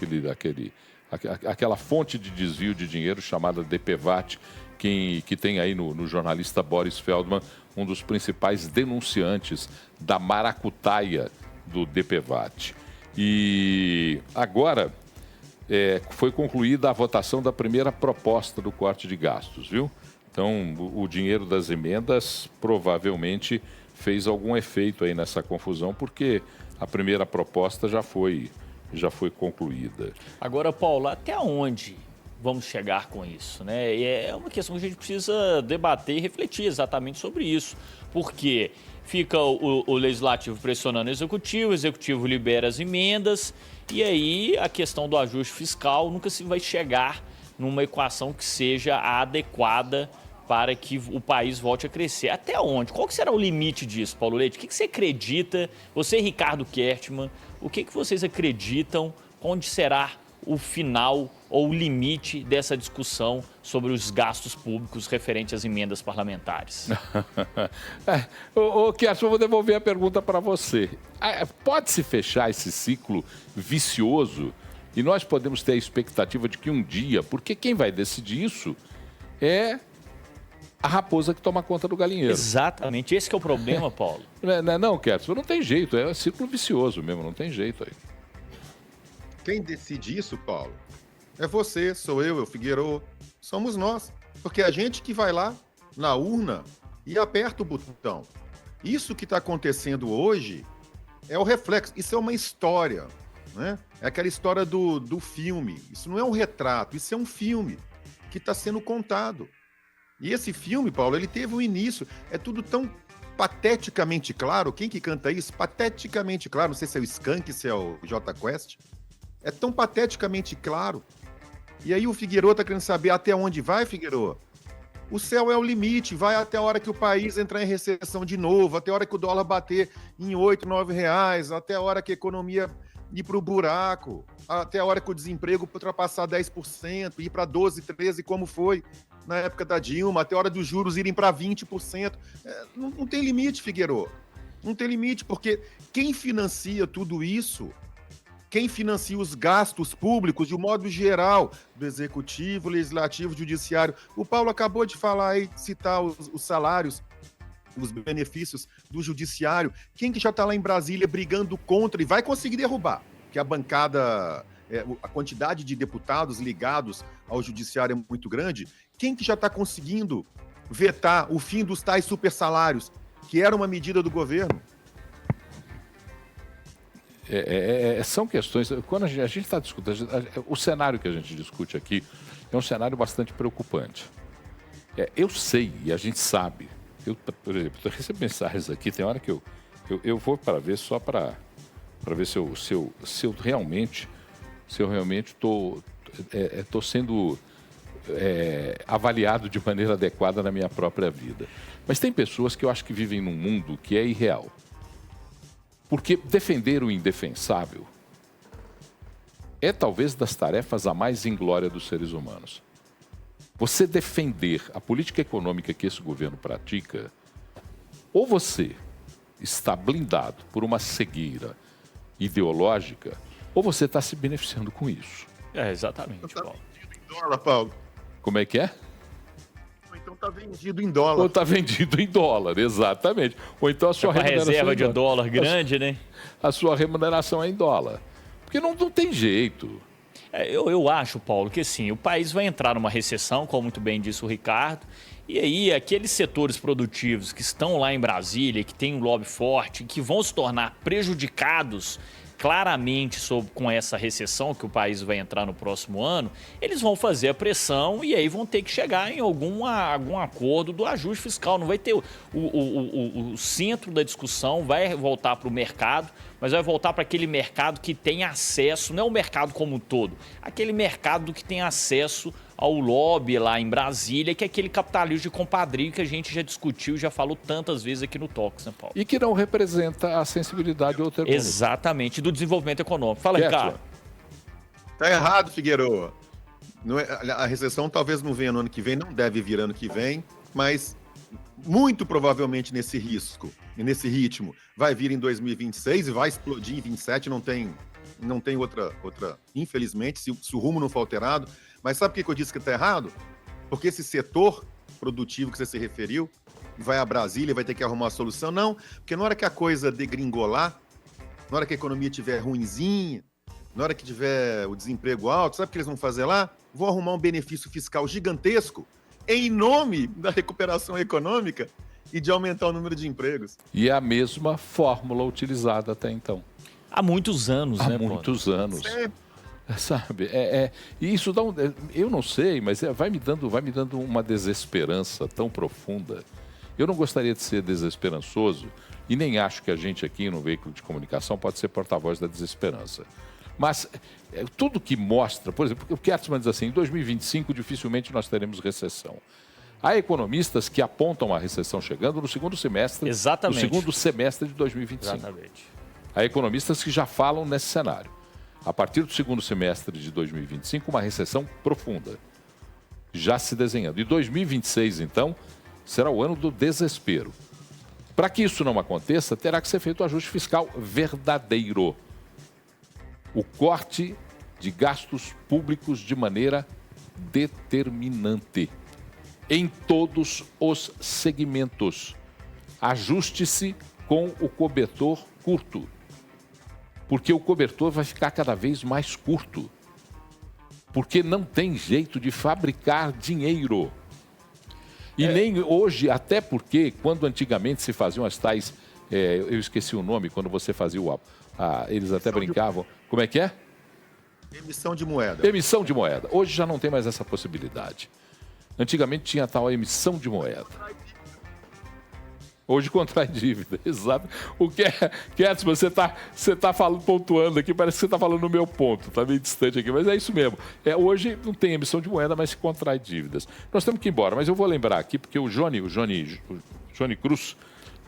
[SPEAKER 1] aquela fonte de desvio de dinheiro chamada DPVAT, que tem aí no jornalista Boris Feldman, um dos principais denunciantes da maracutaia do DPVAT. E agora foi concluída a votação da primeira proposta do corte de gastos, viu? Então, o dinheiro das emendas provavelmente fez algum efeito aí nessa confusão, porque a primeira proposta já foi concluída.
[SPEAKER 2] Agora, Paulo, até onde vamos chegar com isso, né? E é uma questão que a gente precisa debater e refletir exatamente sobre isso, porque fica o Legislativo pressionando o Executivo libera as emendas, e aí a questão do ajuste fiscal nunca se vai chegar numa equação que seja a adequada para que o país volte a crescer. Até onde? Qual que será o limite disso, Paulo Leite? O que você acredita? Você e Ricardo Kertzmann, o que vocês acreditam? Onde será o final ou o limite dessa discussão sobre os gastos públicos referentes às emendas parlamentares?
[SPEAKER 1] Kertzmann, eu vou devolver a pergunta para você. Pode-se fechar esse ciclo vicioso e nós podemos ter a expectativa de que um dia, porque quem vai decidir isso é a raposa que toma conta do galinheiro.
[SPEAKER 2] Exatamente, esse que é o problema, Paulo.
[SPEAKER 1] Não, Kertzmann, não tem jeito, é um ciclo vicioso mesmo, não tem jeito aí.
[SPEAKER 3] Quem decide isso, Paulo, é você, sou eu, Figueroa, somos nós. Porque é a gente que vai lá na urna e aperta o botão. Isso que está acontecendo hoje é o reflexo, isso é uma história, né? É aquela história do filme. Isso não é um retrato, isso é um filme que está sendo contado. E esse filme, Paulo, ele teve um início, é tudo tão pateticamente claro. Quem que canta isso? Pateticamente claro, não sei se é o Skank, se é o Jota Quest. É tão pateticamente claro. E aí o Figueiredo está querendo saber até onde vai, Figueiredo? O céu é o limite, vai até a hora que o país entrar em recessão de novo, até a hora que o dólar bater em 8, 9 reais, até a hora que a economia ir para o buraco, até a hora que o desemprego ultrapassar 10%, ir para 12, 13, como foi na época da Dilma, até a hora dos juros irem para 20%. Não tem limite, Figueiredo. Não tem limite, porque quem financia tudo isso, quem financia os gastos públicos, de um modo geral, do Executivo, Legislativo, Judiciário. O Paulo acabou de falar aí, citar os salários, os benefícios do Judiciário. Quem que já está lá em Brasília brigando contra e vai conseguir derrubar? Que a bancada, a quantidade de deputados ligados ao Judiciário é muito grande. Quem que já está conseguindo vetar o fim dos tais supersalários, que era uma medida do governo?
[SPEAKER 1] São questões. Quando a gente está discutindo, o cenário que a gente discute aqui é um cenário bastante preocupante. Eu sei e a gente sabe. Por exemplo, eu recebo mensagens aqui, tem hora que eu vou para ver só para ver se eu realmente estou sendo avaliado de maneira adequada na minha própria vida. Mas tem pessoas que eu acho que vivem num mundo que é irreal. Porque defender o indefensável é talvez das tarefas a mais inglória dos seres humanos. Você defender a política econômica que esse governo pratica, ou você está blindado por uma cegueira ideológica, ou você está se beneficiando com isso.
[SPEAKER 2] Exatamente, Paulo.
[SPEAKER 3] Em dólar, Paulo.
[SPEAKER 1] Como é que é?
[SPEAKER 3] Então está vendido em dólar.
[SPEAKER 1] Ou está vendido em dólar, exatamente. Ou então a sua remuneração
[SPEAKER 2] reserva de dólar grande, né?
[SPEAKER 1] A sua remuneração é em dólar. Porque não tem jeito.
[SPEAKER 2] Eu acho, Paulo, que assim, o país vai entrar numa recessão, como muito bem disse o Ricardo, e aí aqueles setores produtivos que estão lá em Brasília, que têm um lobby forte, que vão se tornar prejudicados claramente com essa recessão que o país vai entrar no próximo ano, eles vão fazer a pressão e aí vão ter que chegar em algum acordo do ajuste fiscal. Não vai ter o centro da discussão, vai voltar para o mercado, mas vai voltar para aquele mercado que tem acesso, não é o mercado como um todo, aquele mercado que tem acesso ao lobby lá em Brasília, que é aquele capitalismo de compadrio que a gente já discutiu, já falou tantas vezes aqui no Talks, né, Paulo?
[SPEAKER 1] E que não representa a sensibilidade ou o
[SPEAKER 2] exatamente, do desenvolvimento econômico. Fala, Ricardo.
[SPEAKER 3] Tá errado, Figueiredo. A recessão talvez não venha no ano que vem, não deve vir ano que vem, mas muito provavelmente nesse risco, nesse ritmo, vai vir em 2026 e vai explodir em 2027, não tem outra, infelizmente, se o rumo não for alterado. Mas sabe por que eu disse que está errado? Porque esse setor produtivo que você se referiu vai a Brasília, vai ter que arrumar uma solução. Não, porque na hora que a coisa degringolar, na hora que a economia estiver ruinzinha, na hora que tiver o desemprego alto, sabe o que eles vão fazer lá? Vão arrumar um benefício fiscal gigantesco em nome da recuperação econômica e de aumentar o número de empregos.
[SPEAKER 1] E é a mesma fórmula utilizada até então.
[SPEAKER 2] Há muitos anos, né,
[SPEAKER 1] Paulo? Há muitos anos. Sabe, e isso dá eu não sei, mas vai me dando uma desesperança tão profunda. Eu não gostaria de ser desesperançoso e nem acho que a gente aqui no veículo de comunicação pode ser porta-voz da desesperança. Mas tudo que mostra, por exemplo, o Kertzmann diz assim, em 2025 dificilmente nós teremos recessão. Há economistas que apontam a recessão chegando no segundo semestre,
[SPEAKER 2] exatamente,
[SPEAKER 1] no segundo semestre de 2025.
[SPEAKER 2] Exatamente.
[SPEAKER 1] Há economistas que já falam nesse cenário. A partir do segundo semestre de 2025, uma recessão profunda já se desenhando. E 2026, então, será o ano do desespero. Para que isso não aconteça, terá que ser feito um ajuste fiscal verdadeiro. O corte de gastos públicos de maneira determinante. Em todos os segmentos. Ajuste-se com o cobertor curto. Porque o cobertor vai ficar cada vez mais curto. Porque não tem jeito de fabricar dinheiro. E nem hoje, até porque, quando antigamente se faziam as tais... eu esqueci o nome, quando você fazia eles até brincavam. Como é que é?
[SPEAKER 3] Emissão de moeda.
[SPEAKER 1] Emissão de moeda. Hoje já não tem mais essa possibilidade. Antigamente tinha a tal emissão de moeda. Hoje contrai dívida, exato. O que é, Edson, você tá falando, pontuando aqui, parece que você está falando no meu ponto, está meio distante aqui, mas é isso mesmo. Hoje não tem emissão de moeda, mas se contrai dívidas. Nós temos que ir embora, mas eu vou lembrar aqui, porque o Johnny Cruz,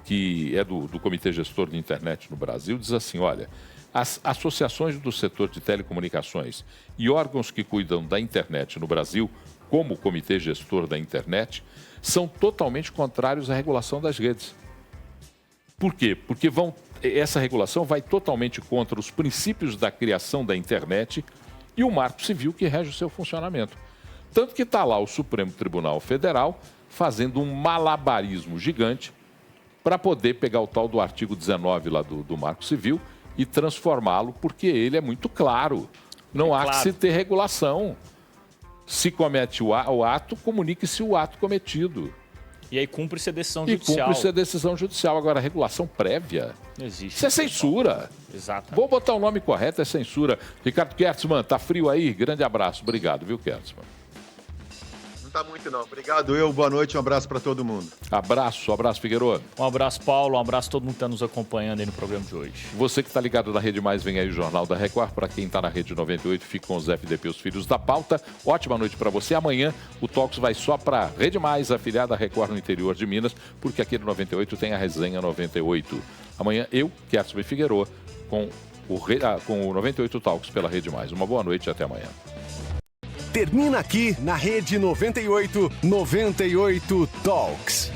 [SPEAKER 1] que é do Comitê Gestor de Internet no Brasil, diz assim, olha, as associações do setor de telecomunicações e órgãos que cuidam da internet no Brasil, como o Comitê Gestor da Internet, são totalmente contrários à regulação das redes. Por quê? Porque essa regulação vai totalmente contra os princípios da criação da internet e o Marco Civil que rege o seu funcionamento. Tanto que está lá o Supremo Tribunal Federal fazendo um malabarismo gigante para poder pegar o tal do artigo 19 lá do Marco Civil e transformá-lo, porque ele é muito claro. Não há que se ter regulação. Se comete o ato, comunique-se o ato cometido.
[SPEAKER 2] E aí cumpre-se a decisão judicial.
[SPEAKER 1] E cumpre-se a decisão judicial. Agora, a regulação prévia...
[SPEAKER 2] Não existe.
[SPEAKER 1] Isso é censura.
[SPEAKER 2] Exato.
[SPEAKER 1] Vou botar o nome correto, é censura. Ricardo Kertzmann, tá frio aí? Grande abraço. Obrigado, viu, Kertzmann?
[SPEAKER 3] Não tá muito, não. Obrigado, boa noite, um abraço para todo mundo.
[SPEAKER 1] Abraço, Figueiredo.
[SPEAKER 2] Um abraço, Paulo, um abraço a todo mundo que está nos acompanhando aí no programa de hoje.
[SPEAKER 1] Você que está ligado na Rede Mais, vem aí o Jornal da Record. Para quem está na Rede 98, fica com os FDP, os Filhos da Pauta. Ótima noite para você. Amanhã o Talks vai só para Rede Mais, afiliada à Record no interior de Minas, porque aqui no 98 tem a Resenha 98. Amanhã eu, Kertzmann Figueiredo, com o 98 Talks pela Rede Mais. Uma boa noite e até amanhã.
[SPEAKER 5] Termina aqui na Rede 98 Talks.